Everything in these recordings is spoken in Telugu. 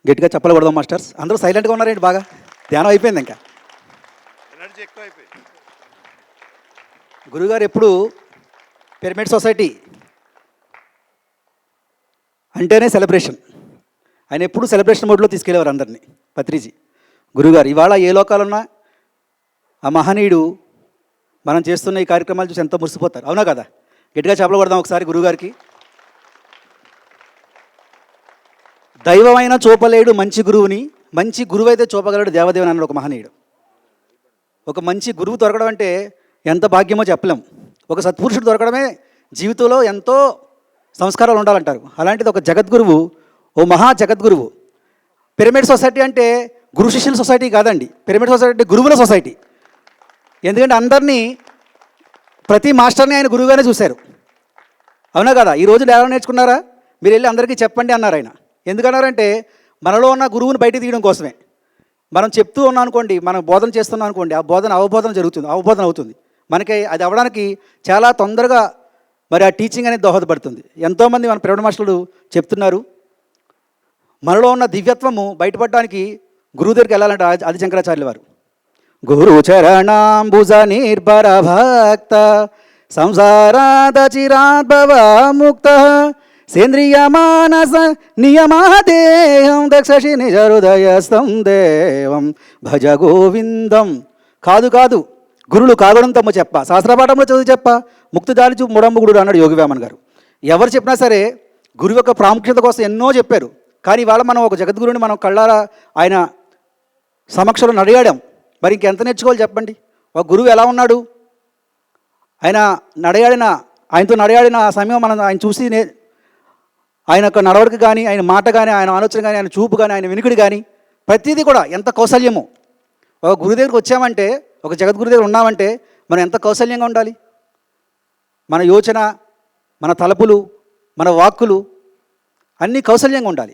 గట్టిగా చెప్పకూడదు మాస్టర్స్. అందరూ సైలెంట్గా ఉన్నారేంటి? బాగా ధ్యానం అయిపోయింది. ఇంకా ఎనర్జీ ఎక్కువ అయిపోయింది. గురుగారు ఎప్పుడు పిరమిడ్ సొసైటీ అంటేనే సెలబ్రేషన్. ఆయన ఎప్పుడు సెలబ్రేషన్ మోడ్లో తీసుకెళ్ళేవారు అందరినీ. పత్రిజీ గురుగారు ఇవాళ ఏ లోకాలున్నా ఆ మహనీయుడు మనం చేస్తున్న ఈ కార్యక్రమాలు చూసి ఎంతో మురిసిపోతారు. అవునా కదా? గట్టిగా చెప్పకూడదాం ఒకసారి గురుగారికి. దైవమైన చూపలేడు మంచి గురువుని, మంచి గురువు అయితే చూపగలడు దేవదేవుని అన్నాడు ఒక మహనీయుడు. ఒక మంచి గురువు దొరకడం అంటే ఎంత భాగ్యమో చెప్పలేం. ఒక సత్పురుషుడు దొరకడమే జీవితంలో ఎంతో సంస్కారాలు ఉండాలంటారు. అలాంటిది ఒక జగద్గురువు, ఓ మహా జగద్గురువు. పిరమిడ్ సొసైటీ అంటే గురు శిష్యుల సొసైటీ కాదండి. పిరమిడ్ సొసైటీ అంటే గురువుల సొసైటీ. ఎందుకంటే అందరినీ, ప్రతి మాస్టర్ని ఆయన గురువుగానే చూశారు. అవునా కదా? ఈ రోజులు ఎలా నేర్చుకున్నారా? మీరు వెళ్ళి అందరికీ చెప్పండి అన్నారు ఆయన. ఎందుకన్నారంటే మనలో ఉన్న గురువుని బయట తీయడం కోసమే. మనం చెప్తూ ఉన్నాం అనుకోండి, మనం బోధన చేస్తున్నాం అనుకోండి, ఆ బోధన అవబోధన అవుతుంది. మనకి అది అవ్వడానికి చాలా తొందరగా మరి ఆ టీచింగ్ అనేది దోహదపడుతుంది. ఎంతోమంది మన పిరమిడ్ మాస్టర్లు చెప్తున్నారు, మనలో ఉన్న దివ్యత్వము బయటపడడానికి గురువు దగ్గరికి వెళ్ళాలంటే ఆది శంకరాచార్యుల వారు. గురు చరణాంబుజ నిర్భర భక్త సంసారాద చిరాద్భవ ముక్త సేంద్రియ మానస నియమాదేహం దక్షి నిజ హృదయస్థం దేవం భజ గోవిందం. కాదు గురులు కాగడం తమ్మ చెప్ప, శాస్త్రపాఠంలో చదువు చెప్ప, ముక్తి దారి చూ ముడంబుగుడు అన్నాడు యోగి వేమన్ గారు. ఎవరు చెప్పినా సరే గురువు యొక్క ప్రాముఖ్యత కోసం ఎన్నో చెప్పారు. కానీ ఇవాళ మనం ఒక జగద్గురుని మనం కళ్ళారా ఆయన సమక్షంలో నడియాడాం. మరి ఇంకెంత నేర్చుకోవాలి చెప్పండి? ఒక గురువు ఎలా ఉన్నాడు? ఆయనతో నడయాడిన ఆ సమయం మనం ఆయన చూసి ఆయన యొక్క నడవడిక కానీ, ఆయన మాట కానీ, ఆయన ఆలోచన కానీ, ఆయన చూపు కానీ, ఆయన వినికిడి కానీ ప్రతిదీ కూడా ఎంత కౌశల్యమో. ఒక గురువు దగ్గరికి వచ్చామంటే, ఒక జగద్గురు దగ్గర ఉన్నామంటే మనం ఎంత కౌశల్యంగా ఉండాలి? మన యోచన, మన తలపులు, మన వాక్కులు అన్నీ కౌశల్యంగా ఉండాలి.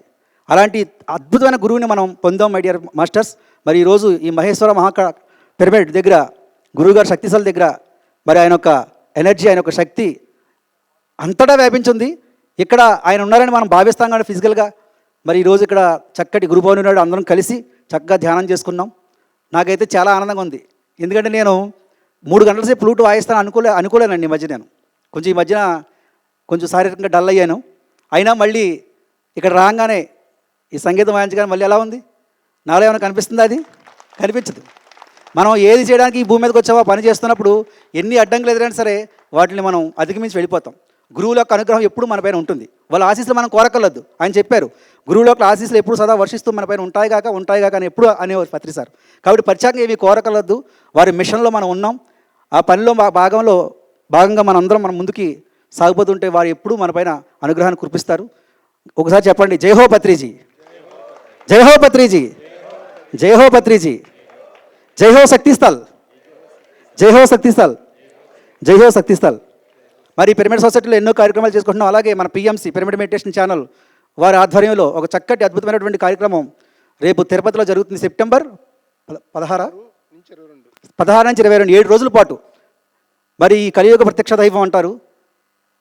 అలాంటి అద్భుతమైన గురువుని మనం పొందాం మై డియర్ మాస్టర్స్. మరి ఈరోజు ఈ మహేశ్వర పిరమిడ్ దగ్గర గురువుగారు శక్తిశాల దగ్గర మరి ఆయన యొక్క ఎనర్జీ, ఆయన యొక్క శక్తి అంతటా వ్యాపించింది. ఇక్కడ ఆయన ఉన్నారని మనం భావిస్తాం కానీ ఫిజికల్గా. మరి ఈరోజు ఇక్కడ చక్కటి గురు పౌర్ణమి నాడు అందరం కలిసి చక్కగా ధ్యానం చేసుకున్నాం. నాకైతే చాలా ఆనందంగా ఉంది. ఎందుకంటే నేను 3 గంటల సేపు ఫ్లూట్ వాయిస్తాను అనుకోలేనండి. ఈ మధ్యన కొంచెం శారీరకంగా డల్ అయ్యాను. అయినా మళ్ళీ ఇక్కడ రాగానే ఈ సంగీతం వాయించగానే మళ్ళీ ఎలా ఉంది? నాలో ఏమైనా కనిపిస్తుందా? అది కనిపించదు. మనం ఏది చేయడానికి ఈ భూమి మీదకి వచ్చావో పని చేస్తున్నప్పుడు ఎన్ని అడ్డంకులు ఎదురైనా సరే వాటిని మనం అధిగమించి వెళ్ళిపోతాం. గురువుల యొక్క అనుగ్రహం ఎప్పుడు మన పైన ఉంటుంది. వాళ్ళ ఆశీస్సులు మనం కోరకలద్దు. ఆయన చెప్పారు, గురువుల యొక్క ఆశీస్సులు ఎప్పుడు సదా వర్షిస్తూ మన పైన ఉంటాయి కాక అని ఎప్పుడు అనేవారు పత్రి సార్. కాబట్టి ప్రత్యేకంగా ఏవి కోరకలద్దు. వారి మిషన్లో మనం ఉన్నాం. ఆ పనిలో భాగంగా మనం ముందుకి సాగిపోతుంటే వారు ఎప్పుడూ మన పైన అనుగ్రహాన్ని కురిపిస్తారు. ఒకసారి చెప్పండి, జై హో పత్రిజీ, జై హో పత్రిజీ, జై హో పత్రిజీ, జై హో శక్తిస్థల్, జై హో శక్తిస్థల్, జై హో శక్తిస్థల్. మరి పిరమిడ్ సొసైటీలో ఎన్నో కార్యక్రమాలు చేసుకుంటున్నాం. అలాగే మన పిఎంసి పిరమిడ్ మెడిటేషన్ ఛానల్ వారి ఆధ్వర్యంలో ఒక చక్కటి అద్భుతమైనటువంటి కార్యక్రమం రేపు తిరుపతిలో జరుగుతుంది. సెప్టెంబర్ 16 నుంచి 22 7 రోజుల పాటు. మరి ఈ కలియుగ ప్రత్యక్ష దైవం అంటారు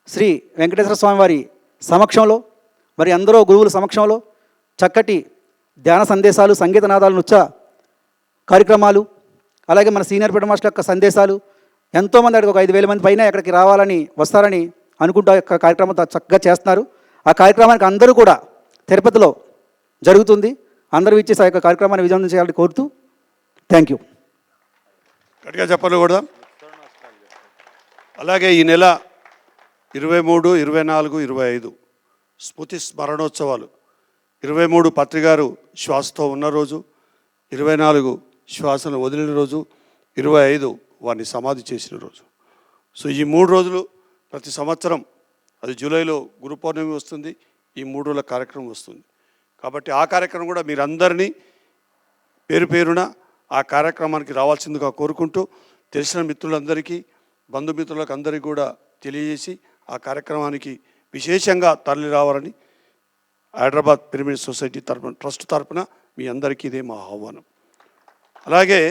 శ్రీ వెంకటేశ్వర స్వామి వారి సమక్షంలో, మరి అందరూ గురువుల సమక్షంలో చక్కటి ధ్యాన సందేశాలు, సంగీత నాదాలు, నృత్య కార్యక్రమాలు, అలాగే మన సీనియర్ పిరమిడ్ మాస్టర్ యొక్క సందేశాలు. ఎంతోమంది అక్కడికి ఒక 5,000 మంది పైన ఎక్కడికి వస్తారని అనుకుంటూ యొక్క కార్యక్రమం చక్కగా చేస్తున్నారు. ఆ కార్యక్రమానికి అందరూ కూడా తిరుపతిలో జరుగుతుంది. అందరూ ఇచ్చేసి ఆ యొక్క కార్యక్రమాన్ని విజయవంతం చేయాలని కోరుతూ థ్యాంక్ యూ. గట్టిగా చెప్పాలి కూడా. అలాగే ఈ నెల 23, 24, 25 స్మృతి స్మరణోత్సవాలు. 23 పత్రిగారు శ్వాసతో ఉన్న రోజు, 24 శ్వాసను వదిలిన రోజు, 25 వారిని సమాధి చేసిన రోజు. సో ఈ 3 రోజులు ప్రతి సంవత్సరం, అది జూలైలో గురు పౌర్ణమి వస్తుంది, ఈ 3 రోజుల కార్యక్రమం వస్తుంది. కాబట్టి ఆ కార్యక్రమం కూడా మీరందరినీ పేరున ఆ కార్యక్రమానికి రావాల్సిందిగా కోరుకుంటూ, తెలిసిన మిత్రులందరికీ, బంధుమిత్రులకు అందరికీ కూడా తెలియజేసి ఆ కార్యక్రమానికి విశేషంగా తరలి రావాలని హైదరాబాద్ పిరమిడ్ సొసైటీ ట్రస్ట్ తరపున మీ అందరికీ ఇదే మా ఆహ్వానం. అలాగే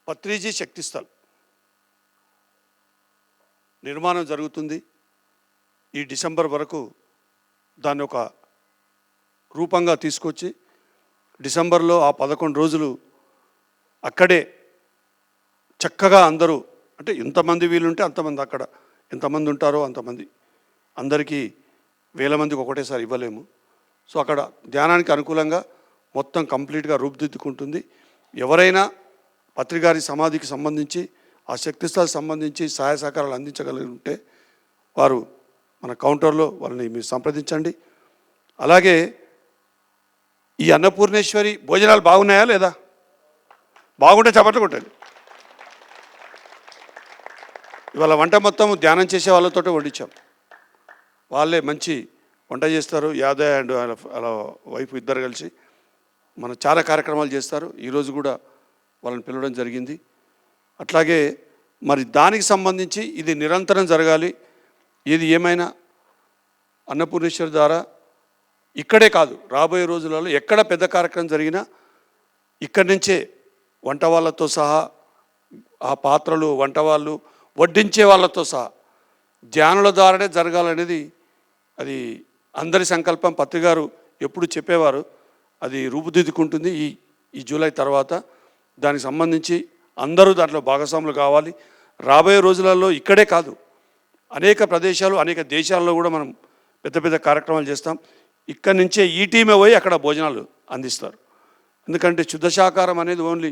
పత్రిజీ శక్తిస్థల్ నిర్మాణం జరుగుతుంది. ఈ డిసెంబర్ వరకు దాన్ని ఒక రూపంగా తీసుకొచ్చి డిసెంబర్లో ఆ 11 రోజులు అక్కడే చక్కగా అందరూ, అంటే ఎంతమంది వీలుంటే అంతమంది, అక్కడ ఎంతమంది ఉంటారో అంతమంది, అందరికీ వేల మందికి ఒకటేసారి ఇవ్వలేము. సో అక్కడ ధ్యానానికి అనుకూలంగా మొత్తం కంప్లీట్గా రూపుదిద్దుకుంటుంది. ఎవరైనా పత్రిగారి సమాధికి సంబంధించి ఆ శక్తిస్థలకు సంబంధించి సహాయ సహకారాలు అందించగలిగి ఉంటే వారు మన కౌంటర్లో వాళ్ళని మీరు సంప్రదించండి. అలాగే ఈ అన్నపూర్ణేశ్వరి భోజనాలు బాగున్నాయా లేదా? బాగుంటే చప్పట్లు కొట్టండి. ఇవాళ వంట మొత్తం ధ్యానం చేసే వాళ్ళతో వండించాం. వాళ్ళే మంచి వంట చేస్తారు. యాదయ్య అండ్ వాళ్ళ వైఫ్ ఇద్దరు కలిసి మనం చాలా కార్యక్రమాలు చేస్తారు. ఈరోజు కూడా వాళ్ళని పిలవడం జరిగింది. అట్లాగే మరి దానికి సంబంధించి ఇది నిరంతరం జరగాలి. ఇది ఏమైనా అన్నపూర్ణేశ్వరి ద్వారా ఇక్కడే కాదు, రాబోయే రోజులలో ఎక్కడ పెద్ద కార్యక్రమం జరిగినా ఇక్కడి నుంచే వంట వాళ్ళతో సహా, ఆ పాత్రలు, వంట వాళ్ళు, వడ్డించే వాళ్ళతో సహా ధ్యానుల ద్వారానే జరగాలనేది అది అందరి సంకల్పం. పత్రిగారు ఎప్పుడు చెప్పేవారు. అది రూపుదిద్దుకుంటుంది ఈ జూలై తర్వాత. దానికి సంబంధించి అందరూ దాంట్లో భాగస్వాములు కావాలి. రాబోయే రోజులలో ఇక్కడే కాదు, అనేక ప్రదేశాలు, అనేక దేశాల్లో కూడా మనం పెద్ద పెద్ద కార్యక్రమాలు చేస్తాం. ఇక్కడి నుంచే ఈ టీమే పోయి అక్కడ భోజనాలు అందిస్తారు. ఎందుకంటే శుద్ధ శాకాహారం అనేది ఓన్లీ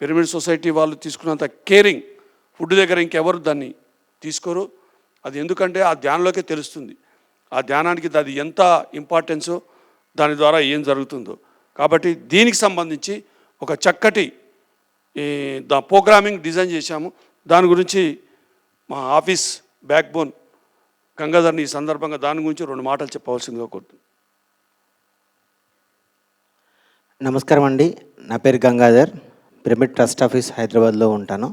పిరమిడ్ సొసైటీ వాళ్ళు తీసుకున్నంత కేరింగ్ ఫుడ్ దగ్గర ఇంకెవరు దాన్ని తీసుకోరు. అది ఎందుకంటే ఆ ధ్యానంలోకే తెలుస్తుంది, ఆ ధ్యానానికి అది ఎంత ఇంపార్టెన్సో, దాని ద్వారా ఏం జరుగుతుందో. కాబట్టి దీనికి సంబంధించి ఒక చక్కటి ప్రోగ్రామింగ్ డిజైన్ చేశాము. దాని గురించి మా ఆఫీస్ బ్యాక్ బోన్ గంగాధర్ని ఈ సందర్భంగా దాని గురించి 2 మాటలు చెప్పవలసిందిగా కోరుతున్నాను. నమస్కారం అండి, నా పేరు గంగాధర్, పిరమిడ్ ట్రస్ట్ ఆఫీస్ హైదరాబాద్లో ఉంటాను.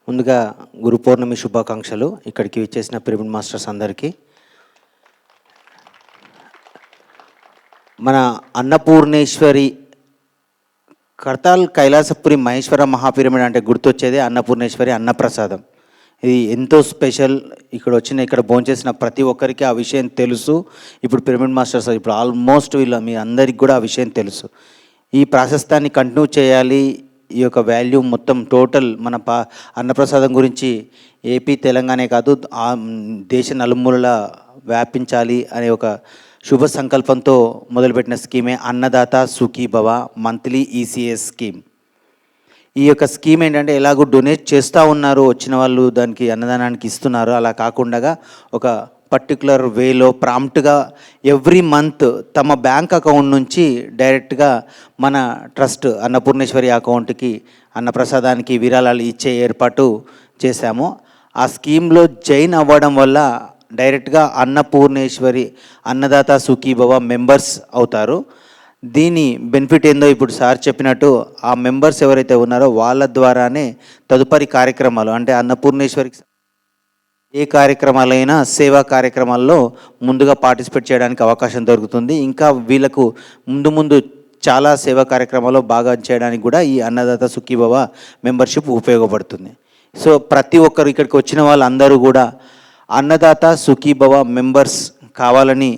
ముందుగా గురు పౌర్ణమి శుభాకాంక్షలు ఇక్కడికి విచ్చేసిన పిరమిడ్ మాస్టర్స్ అందరికీ. మన అన్నపూర్ణేశ్వరి కర్తాల్ కైలాసపురి మహేశ్వర మహాపిరమిడ్ అంటే గుర్తొచ్చేదే అన్నపూర్ణేశ్వరి అన్నప్రసాదం. ఇది ఎంతో స్పెషల్. ఇక్కడ భోంచేసిన ప్రతి ఒక్కరికి ఆ విషయం తెలుసు. ఇప్పుడు పిరమిడ్ మాస్టర్స్ ఇప్పుడు ఆల్మోస్ట్ మీ అందరికి కూడా ఆ విషయం తెలుసు. ఈ ప్రాశస్తాన్ని కంటిన్యూ చేయాలి. ఈ యొక్క వాల్యూ మొత్తం టోటల్ మన అన్నప్రసాదం గురించి ఏపీ తెలంగాణే కాదు దేశ నలుమూలలా వ్యాపించాలి అనే ఒక శుభ సంకల్పంతో మొదలుపెట్టిన స్కీమే Annadata Sukhibhava monthly ECS scheme. ఈ యొక్క స్కీమ్ ఏంటంటే ఎలాగో డొనేట్ చేస్తూ ఉన్నారు, వచ్చిన వాళ్ళు దానికి అన్నదానానికి ఇస్తున్నారు. అలా కాకుండా ఒక పర్టికులర్ వేలో ప్రాంప్ట్గా ఎవ్రీ మంత్ తమ బ్యాంక్ అకౌంట్ నుంచి డైరెక్ట్గా మన ట్రస్ట్ అన్నపూర్ణేశ్వరి అకౌంట్కి అన్నప్రసాదానికి విరాళాలు ఇచ్చే ఏర్పాటు చేశాము. ఆ స్కీమ్లో జాయిన్ అవ్వడం వల్ల డైరెక్ట్గా అన్నపూర్ణేశ్వరి అన్నదాత సుఖీభవ మెంబర్స్ అవుతారు. దీని బెనిఫిట్ ఏందో ఇప్పుడు సార్ చెప్పినట్టు ఆ మెంబర్స్ ఎవరైతే ఉన్నారో వాళ్ళ ద్వారానే తదుపరి కార్యక్రమాలు అంటే అన్నపూర్ణేశ్వరికి ఏ కార్యక్రమాలైనా సేవా కార్యక్రమాల్లో ముందుగా పార్టిసిపేట్ చేయడానికి అవకాశం దొరుకుతుంది. ఇంకా వీళ్ళకు ముందు చాలా సేవా కార్యక్రమాల్లో బాగా చేయడానికి కూడా ఈ అన్నదాత సుఖీభవ మెంబర్షిప్ ఉపయోగపడుతుంది. సో ప్రతి ఒక్కరు ఇక్కడికి వచ్చిన వాళ్ళందరూ కూడా అన్నదాత సుఖీభవ మెంబర్స్ కావాలని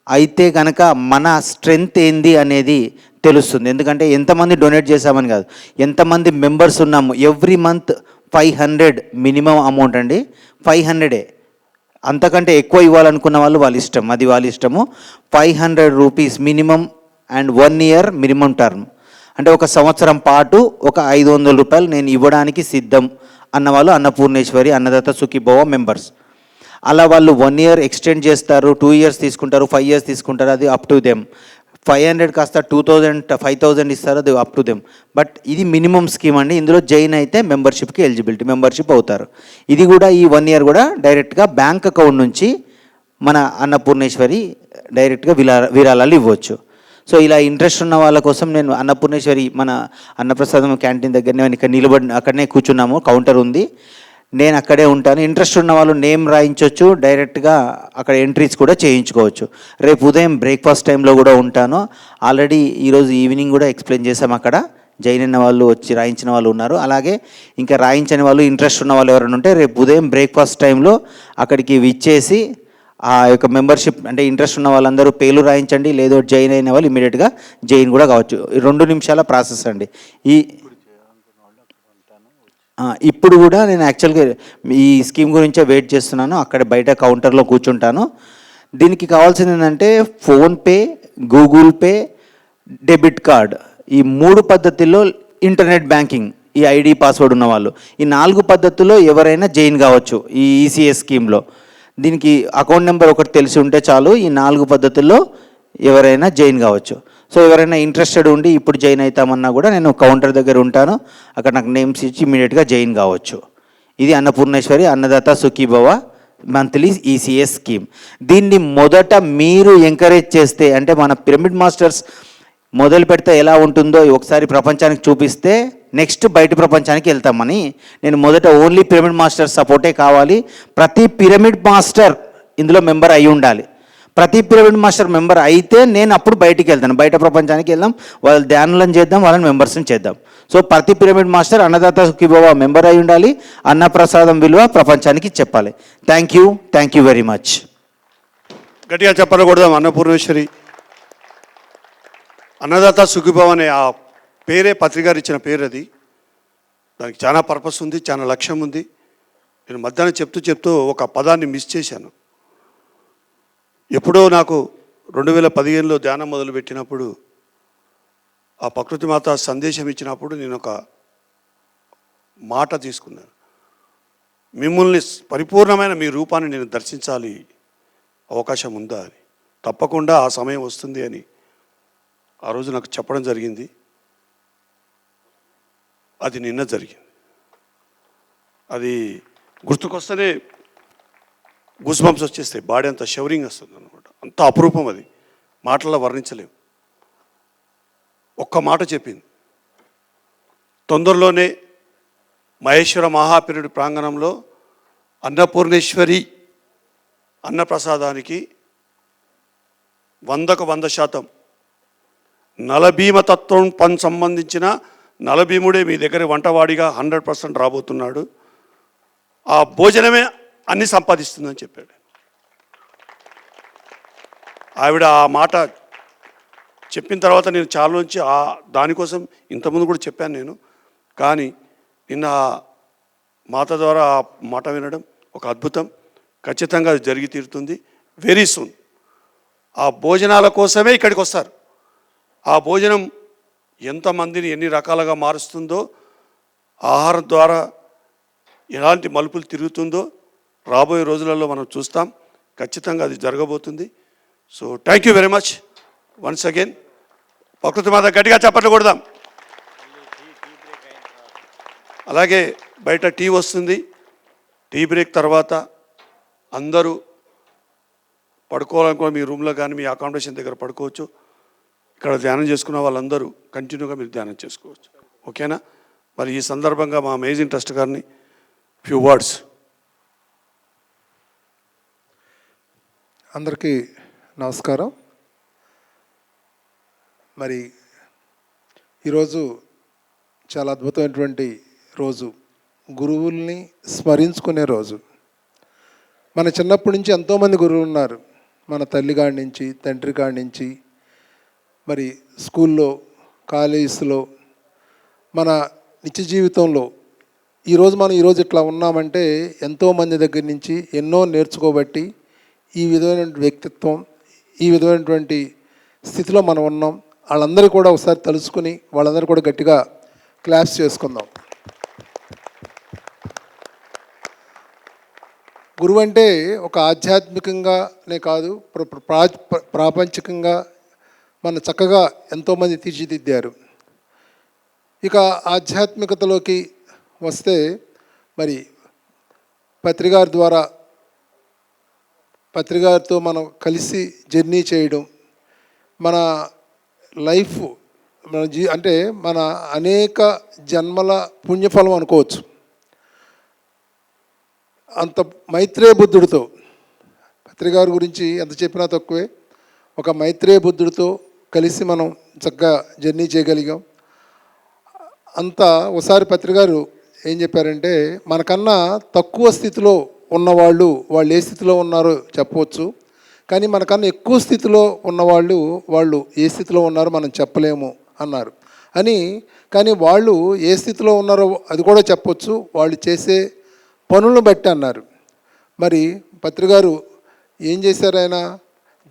అయితే కనుక మన స్ట్రెంగ్త్ ఏంది అనేది తెలుస్తుంది. ఎందుకంటే ఎంతమంది డొనేట్ చేశామని కాదు, ఎంతమంది మెంబర్స్ ఉన్నాము. ఎవ్రీ మంత్ 500 మినిమం అమౌంట్ అండి, 500. అంతకంటే ఎక్కువ ఇవ్వాలనుకున్న వాళ్ళ ఇష్టం, అది వాళ్ళ ఇష్టము. 500 rupees minimum and 1 year minimum term. అంటే 1 సంవత్సరం పాటు 500 రూపాయలు నేను ఇవ్వడానికి సిద్ధం అన్నవాళ్ళు అన్నపూర్ణేశ్వరి అన్నదాత సుఖీభవ మెంబర్స్. అలా వాళ్ళు 1 ఇయర్ ఎక్స్టెండ్ చేస్తారు, 2 ఇయర్స్ తీసుకుంటారు, 5 ఇయర్స్ తీసుకుంటారు, అది అప్ టు దెమ్. 500 కాస్త 5000 ఇస్తారు, అది అప్ టు దెమ్. బట్ ఇది మినిమం స్కీమ్ అండి. ఇందులో జాయిన్ అయితే మెంబర్షిప్కి మెంబర్షిప్ అవుతారు. ఇది కూడా ఈ 1 ఇయర్ కూడా డైరెక్ట్గా బ్యాంక్ అకౌంట్ నుంచి మన అన్నపూర్ణేశ్వరి డైరెక్ట్గా విరాళాలు ఇవ్వచ్చు. సో ఇలా ఇంట్రెస్ట్ ఉన్న వాళ్ళ కోసం నేను అన్నపూర్ణేశ్వరి మన అన్నప్రసాదం క్యాంటీన్ దగ్గర నేను ఇక్కడ అక్కడనే కూర్చున్నాము, కౌంటర్ ఉంది, నేను అక్కడే ఉంటాను. ఇంట్రెస్ట్ ఉన్న వాళ్ళు నేమ్ రాయించవచ్చు, డైరెక్ట్గా అక్కడ ఎంట్రీస్ కూడా చేయించుకోవచ్చు. రేపు ఉదయం బ్రేక్ఫాస్ట్ టైంలో కూడా ఉంటాను. ఆల్రెడీ ఈరోజు ఈవినింగ్ కూడా ఎక్స్ప్లెయిన్ చేసాం. అక్కడ జాయిన్ అయిన వాళ్ళు వచ్చి రాయించిన వాళ్ళు ఉన్నారు. అలాగే ఇంకా రాయించని వాళ్ళు ఇంట్రెస్ట్ ఉన్న వాళ్ళు ఎవరైనా ఉంటే రేపు ఉదయం బ్రేక్ఫాస్ట్ టైంలో అక్కడికి విచ్చేసి ఆ యొక్క మెంబర్షిప్ అంటే ఇంట్రెస్ట్ ఉన్న వాళ్ళందరూ పేర్లు రాయించండి, లేదో జాయిన్ అయిన వాళ్ళు ఇమీడియట్గా జాయిన్ కూడా కావచ్చు. 2 నిమిషాల ప్రాసెస్ అండి. ఇప్పుడు కూడా నేను యాక్చువల్గా ఈ స్కీమ్ గురించే వెయిట్ చేస్తున్నాను. అక్కడ బయట కౌంటర్లో కూర్చుంటాను. దీనికి కావాల్సింది ఏంటంటే PhonePe, Google pay, debit card, ఈ 3 పద్ధతుల్లో ఇంటర్నెట్ బ్యాంకింగ్, ఈ ఐడి పాస్వర్డ్ ఉన్నవాళ్ళు, ఈ 4 పద్ధతుల్లో ఎవరైనా జాయిన్ కావచ్చు ఈ ఈసీఎస్ స్కీమ్లో. దీనికి అకౌంట్ నెంబర్ ఒకటి తెలిసి ఉంటే చాలు, ఈ 4 పద్ధతుల్లో ఎవరైనా జాయిన్ కావచ్చు. సో ఎవరైనా ఇంట్రెస్టెడ్ ఉండి ఇప్పుడు జాయిన్ అవుతామన్నా కూడా నేను కౌంటర్ దగ్గర ఉంటాను, అక్కడ నాకు నేమ్స్ ఇచ్చి ఇమీడియట్గా జాయిన్ కావచ్చు. ఇది Annapurneshwari Annadata Sukhibhava monthly ECS scheme. దీన్ని మొదట మీరు ఎంకరేజ్ చేస్తే, అంటే మన పిరమిడ్ మాస్టర్స్ మొదలు పెడితే ఎలా ఉంటుందో ఒకసారి ప్రపంచానికి చూపిస్తే నెక్స్ట్ బయట ప్రపంచానికి వెళ్తామని, నేను మొదట ఓన్లీ పిరమిడ్ మాస్టర్ సపోర్టే కావాలి. ప్రతి పిరమిడ్ మాస్టర్ ఇందులో మెంబర్ అయి ఉండాలి. ప్రతి పిరమిడ్ మాస్టర్ మెంబర్ అయితే నేను అప్పుడు బయటికి వెళ్తాను, బయట ప్రపంచానికి వెళ్దాం, వాళ్ళ ధ్యానాలను చేద్దాం, వాళ్ళని మెంబర్స్ని చేద్దాం. సో ప్రతి pyramid master Annadata Sukhibhava member అయి ఉండాలి, అన్నప్రసాదం విలువ ప్రపంచానికి చెప్పాలి. Thank you very much. గట్టిగా చెప్పకూడదాం. అన్నపూర్ణేశ్వరి అన్నదాత సుఖీభవ అనే ఆ పేరే పత్రికారు ఇచ్చిన పేరు. అది దానికి చాలా పర్పస్ ఉంది, చాలా లక్ష్యం ఉంది. నేను మధ్యాహ్నం చెప్తూ ఒక పదాన్ని మిస్ చేశాను. ఎప్పుడో నాకు 2015లో ధ్యానం మొదలుపెట్టినప్పుడు ఆ ప్రకృతి మాత సందేశం ఇచ్చినప్పుడు నేను ఒక మాట తీసుకున్నాను. మిమ్మల్ని పరిపూర్ణమైన మీ రూపాన్ని నేను దర్శించాలి, అవకాశం ఉందా అని. తప్పకుండా ఆ సమయం వస్తుంది అని ఆ రోజు నాకు చెప్పడం జరిగింది. అది నిన్న జరిగింది. అది గుర్తుకొస్తేనే గూస్ బంప్స్ వచ్చేస్తాయి, బాడీ అంతా షవరింగ్ వస్తుంది అనమాట. అంత అపురూపం, అది మాటల్లో వర్ణించలేము. ఒక్క మాట చెప్పింది, తొందరలోనే మహేశ్వర మహాపిరుడి ప్రాంగణంలో అన్నపూర్ణేశ్వరి అన్నప్రసాదానికి 100కు 100% నలభీమతత్వం సంబంధించిన నలభీముడే మీ దగ్గర వంటవాడిగా 100% రాబోతున్నాడు. ఆ భోజనమే అన్ని సంపాదిస్తుందని చెప్పాడు. ఆవిడ ఆ మాట చెప్పిన తర్వాత నేను చాలాలోంచి దానికోసం ఇంతకుముందు కూడా చెప్పాను నేను. కానీ నిన్న మాత ద్వారా ఆ మాట వినడం ఒక అద్భుతం. ఖచ్చితంగా అది జరిగి తీరుతుంది వెరీ సూన్. ఆ భోజనాల కోసమే ఇక్కడికి వస్తారు. ఆ భోజనం ఎంతమందిని ఎన్ని రకాలుగా మారుస్తుందో, ఆహారం ద్వారా ఎలాంటి మలుపులు తిరుగుతుందో రాబోయే రోజులలో మనం చూస్తాం. ఖచ్చితంగా అది జరగబోతుంది. So thank you very much once again. ప్రకృతి మాత గట్టిగా చప్పట్లు కొడదాం. అలాగే బయట టీ వస్తుంది. టీ బ్రేక్ తర్వాత అందరూ పడుకోవాలనుకో మీ రూమ్లో కానీ మీ అకామిడేషన్ దగ్గర పడుకోవచ్చు. ఇక్కడ ధ్యానం చేసుకున్న వాళ్ళందరూ కంటిన్యూగా మీరు ధ్యానం చేసుకోవచ్చు. ఓకేనా? మరి ఈ సందర్భంగా మా అమేజింగ్ ట్రస్ట్ గారిని ఫ్యూ వర్డ్స్. అందరికీ నమస్కారం. మరి ఈరోజు చాలా అద్భుతమైనటువంటి రోజు, గురువుల్ని స్మరించుకునే రోజు. మన చిన్నప్పటి నుంచి ఎంతోమంది గురువులు ఉన్నారు. మన తల్లి కాడి నుంచి, తండ్రి కాడి నుంచి, మరి స్కూల్లో, కాలేజెస్లో, మన నిత్య జీవితంలో మనం ఈరోజు ఇట్లా ఉన్నామంటే ఎంతోమంది దగ్గర నుంచి ఎన్నో నేర్చుకోబట్టి ఈ విధమైనటువంటి వ్యక్తిత్వం, ఈ విధమైనటువంటి స్థితిలో మనం ఉన్నాం. వాళ్ళందరూ కూడా ఒకసారి తలుచుకుని వాళ్ళందరూ కూడా గట్టిగా క్లాప్స్ చేసుకుందాం. గురువు అంటే ఒక ఆధ్యాత్మికంగానే కాదు, ప్రాపంచికంగా మన చక్కగా ఎంతోమంది తీర్చిదిద్దారు. ఇక ఆధ్యాత్మికతలోకి వస్తే మరి పత్రికారి ద్వారా పత్రికారితో మనం కలిసి జర్నీ చేయడం, మన లైఫ్ అంటే మన అనేక జన్మల పుణ్యఫలం అనుకోవచ్చు. అంత మైత్రేయ బుద్ధుడితో, పత్రికారి గురించి ఎంత చెప్పినా తక్కువే, ఒక మైత్రేయ బుద్ధుడితో కలిసి మనం చక్కగా జర్నీ చేయగలిగాం. అంతా ఒకసారి పత్రికారు ఏం చెప్పారంటే, మనకన్నా తక్కువ స్థితిలో ఉన్నవాళ్ళు వాళ్ళు ఏ స్థితిలో ఉన్నారో చెప్పవచ్చు, కానీ మనకన్నా ఎక్కువ స్థితిలో ఉన్నవాళ్ళు వాళ్ళు ఏ స్థితిలో ఉన్నారో మనం చెప్పలేము అన్నారు అని. కానీ వాళ్ళు ఏ స్థితిలో ఉన్నారో అది కూడా చెప్పొచ్చు వాళ్ళు చేసే పనులను బట్టి అన్నారు. మరి పత్రిగారు ఏం చేశారు? ఆయన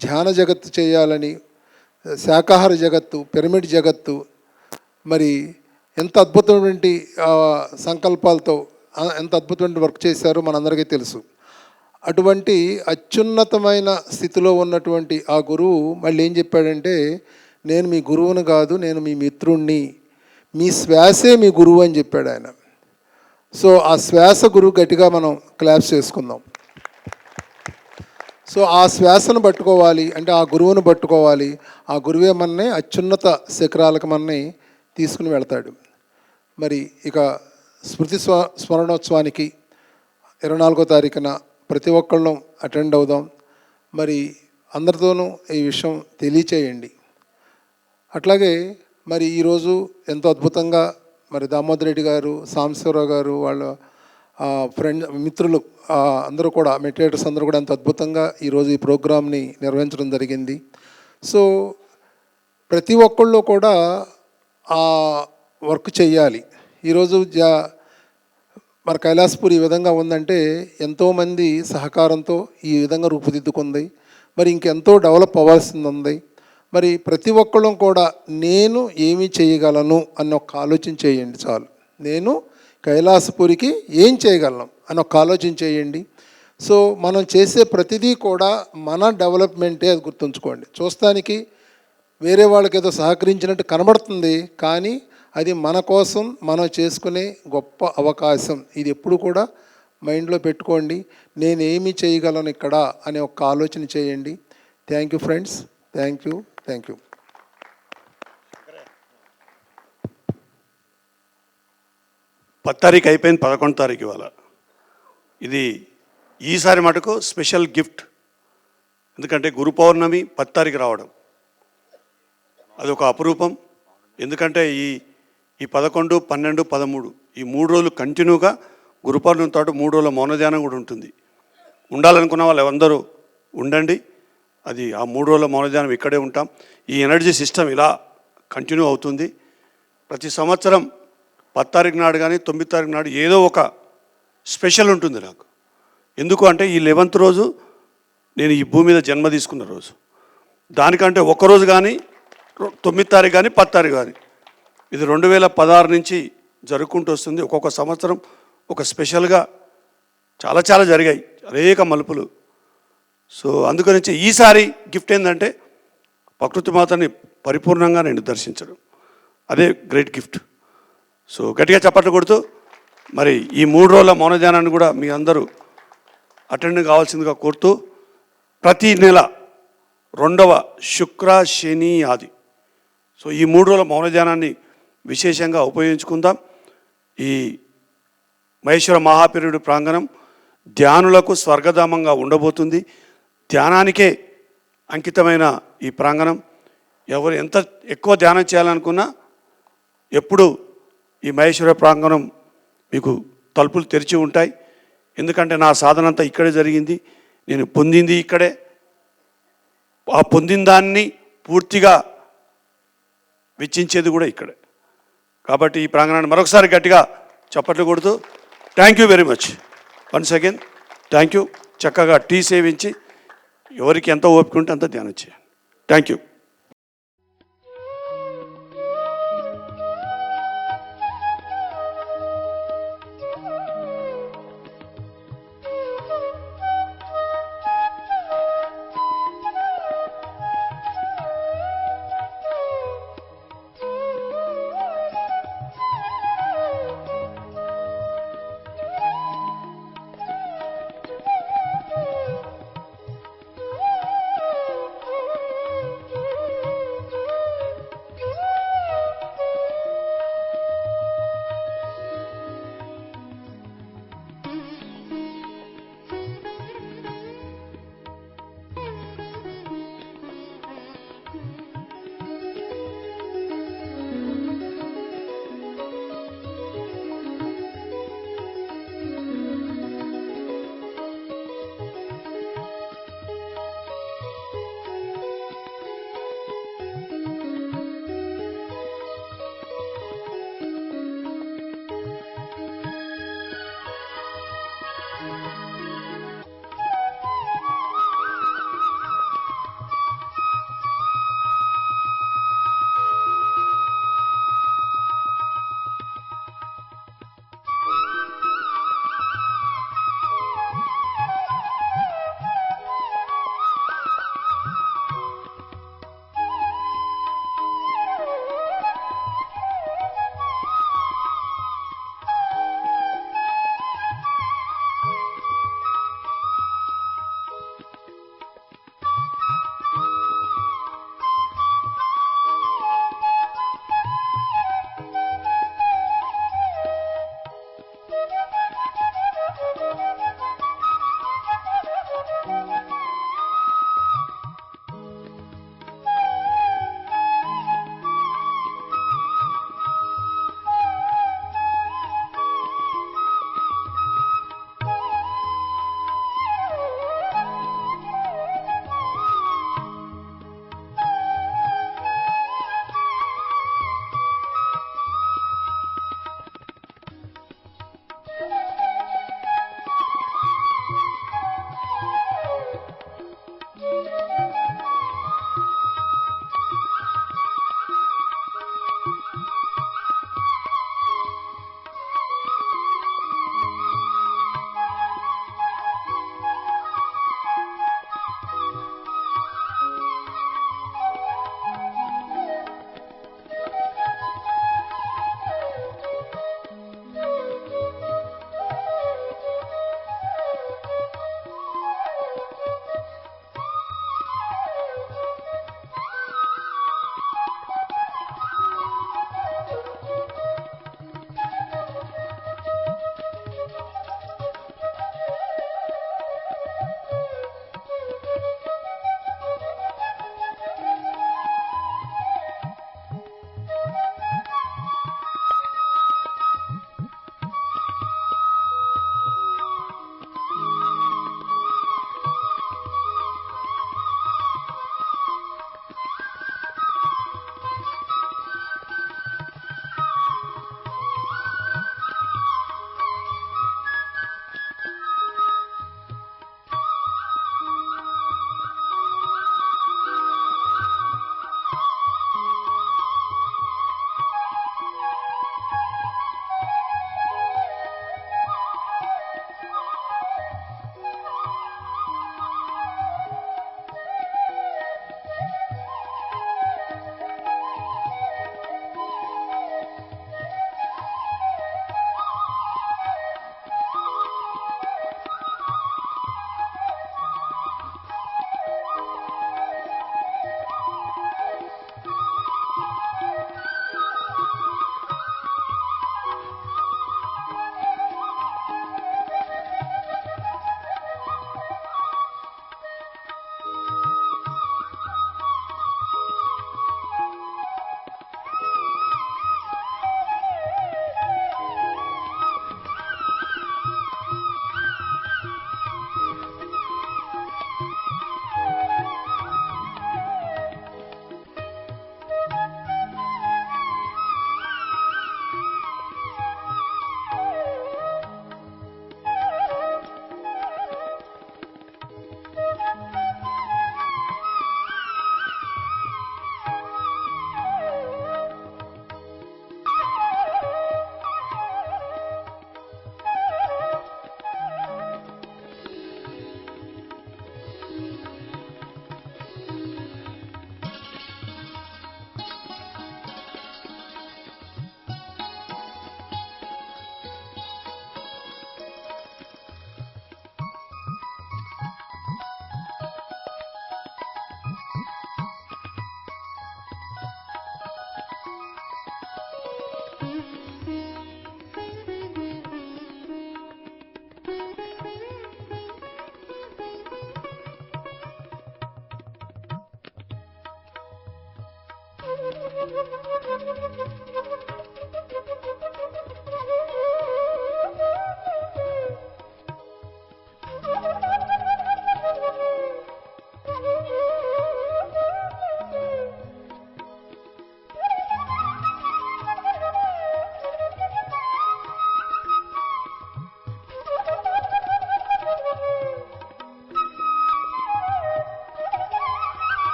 ధ్యాన జగత్తు చేయాలని, శాకాహార జగత్తు, పిరమిడ్ జగత్తు, మరి ఎంత అద్భుతమైనటువంటి సంకల్పాలతో ఎంత అద్భుతమైన వర్క్ చేశారో మనందరికీ తెలుసు. అటువంటి అత్యున్నతమైన స్థితిలో ఉన్నటువంటి ఆ గురువు మళ్ళీ ఏం చెప్పాడంటే, నేను మీ గురువును కాదు, నేను మీ మిత్రుణ్ణి, మీ శ్వాసే మీ గురువు అని చెప్పాడు ఆయన. సో ఆ శ్వాస గురువు గట్టిగా మనం క్లాప్స్ చేసుకుందాం. సో ఆ శ్వాసను పట్టుకోవాలి అంటే ఆ గురువును పట్టుకోవాలి. ఆ గురువే మనని అత్యున్నత శిఖరాలకు మనని తీసుకుని వెళ్తాడు. మరి ఇక స్మృతి స్మరణోత్సవానికి 24వ తారీఖున ప్రతి ఒక్కళ్ళం అటెండ్ అవుదాం. మరి అందరితోనూ ఈ విషయం తెలియచేయండి. అట్లాగే మరి ఈరోజు ఎంతో అద్భుతంగా మరి దామోదర్ రెడ్డి గారు, సాంబశివరావు గారు, వాళ్ళ మిత్రులు అందరూ కూడా, మెడిటేటర్స్ అందరూ కూడా ఎంతో అద్భుతంగా ఈరోజు ఈ ప్రోగ్రామ్ని నిర్వహించడం జరిగింది. సో ప్రతి ఒక్కళ్ళు కూడా ఆ వర్క్ చేయాలి. ఈరోజు మన కైలాసపూర్ ఈ విధంగా ఉందంటే ఎంతోమంది సహకారంతో ఈ విధంగా రూపుదిద్దుకుంది. మరి ఇంకెంతో డెవలప్ అవ్వాల్సింది ఉంది. మరి ప్రతి ఒక్కళ్ళం కూడా నేను ఏమి చేయగలను అన్న ఒక ఆలోచన చేయండి చాలు. నేను కైలాసపురికి ఏం చేయగలను అని ఒక ఆలోచన చేయండి. సో మనం చేసే ప్రతిదీ కూడా మన డెవలప్మెంటే, అది గుర్తుంచుకోండి. చూస్తానికి వేరే వాళ్ళకి ఏదో సహకరించినట్టు కనబడుతుంది, కానీ అది మన కోసం మనం చేసుకునే గొప్ప అవకాశం. ఇది ఎప్పుడు కూడా మైండ్లో పెట్టుకోండి. నేనేమి చేయగలను ఇక్కడ అనే ఒక ఆలోచన చేయండి. Thank you friends, thank you, thank you. 10 తారీఖు అయిపోయింది, 11 తారీఖు ఇవాళ. ఇది ఈసారి మటుకు స్పెషల్ గిఫ్ట్. ఎందుకంటే గురు పౌర్ణమి 10 తారీఖు రావడం అది ఒక అపురూపం. ఎందుకంటే ఈ 11, 12, 13 ఈ 3 రోజులు కంటిన్యూగా గురు పౌర్ణమితో 3 రోజుల మౌనధ్యానం కూడా ఉంటుంది. ఉండాలనుకున్న వాళ్ళు అందరూ ఉండండి. అది ఆ 3 రోజుల మౌనధ్యానం ఇక్కడే ఉంటాం. ఈ ఎనర్జీ సిస్టమ్ ఇలా కంటిన్యూ అవుతుంది. ప్రతి సంవత్సరం 10 తారీఖు నాడు కానీ 9 తారీఖు నాడు ఏదో ఒక స్పెషల్ ఉంటుంది నాకు. ఎందుకు అంటే ఈ 11th రోజు నేను ఈ భూమి మీద జన్మ తీసుకున్న రోజు. దానికంటే ఒక్కరోజు కానీ 9 తారీఖు కానీ 10 తారీఖు కానీ ఇది 2016 నుంచి జరుపుకుంటూ వస్తుంది. ఒక్కొక్క సంవత్సరం ఒక స్పెషల్గా చాలా చాలా జరిగాయి, అనేక మలుపులు. సో అందుకని ఈసారి గిఫ్ట్ ఏంటంటే ప్రకృతి మాతని పరిపూర్ణంగా నేను దర్శించడం, అదే గ్రేట్ గిఫ్ట్. సో గట్టిగా చప్పట్లు కొడుతూ మరి ఈ 3 రోజుల మౌనధ్యానాన్ని కూడా మీ అందరూ అటెండ్ కావాల్సిందిగా కోరుతూ, ప్రతి నెల 2వ శుక్ర, శని, ఆది సో ఈ 3 రోజుల మౌనధ్యానాన్ని విశేషంగా ఉపయోగించుకుందాం. ఈ మహేశ్వర మహాపీరుడి ప్రాంగణం ధ్యానులకు స్వర్గధామంగా ఉండబోతుంది. ధ్యానానికే అంకితమైన ఈ ప్రాంగణం. ఎవరు ఎంత ఎక్కువ ధ్యానం చేయాలనుకున్నా ఎప్పుడు ఈ మహేశ్వర ప్రాంగణం మీకు తలుపులు తెరిచి ఉంటాయి. ఎందుకంటే నా సాధన అంతా ఇక్కడే జరిగింది, నేను పొందింది ఇక్కడే, ఆ పొందిన దాన్ని పూర్తిగా వెచ్చించేది కూడా ఇక్కడే. కాబట్టి ఈ ప్రాంగణాన్ని మరొకసారి గట్టిగా చప్పట్లు కొడుతూ thank you very much once again. Thank you. చక్కగా టీ సేవించి ఎవరికి ఎంత ఓపిక ఉంటే అంత ధ్యానం చేయండి. Thank you.